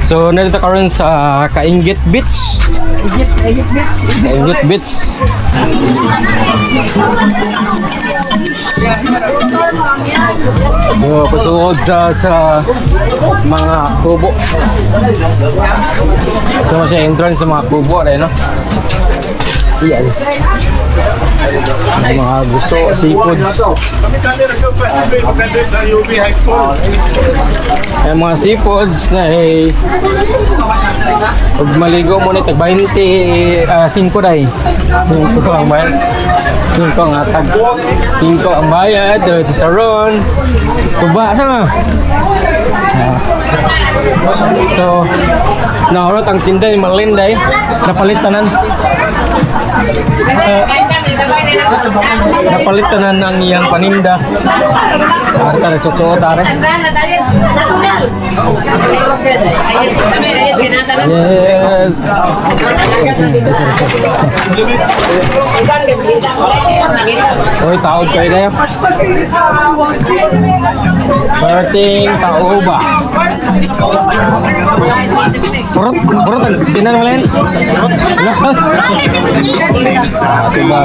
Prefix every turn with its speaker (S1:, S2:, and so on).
S1: So, narito karon sa Kainggit Beach. Kainggit Beach. So, pasuod sa mga kubo. So, siya entrance sa mga kubo rin, no? Yes. Ang mga gusto, seafoods. Ang mga seafoods na pag maligo mo na tag 20, 5 dahi. 5 ang bayad. 5 ang atag. 5 ang bayad. Chicharon. Kuba sa nga. So, naurot ang tinday, malinday. Napalitanan. Napalitanan ang iyang paninda. Arta na susuot are. Yes. Oy, taod kayo na yan. Berting tauba. Purot ang tinan mo lang. Diba?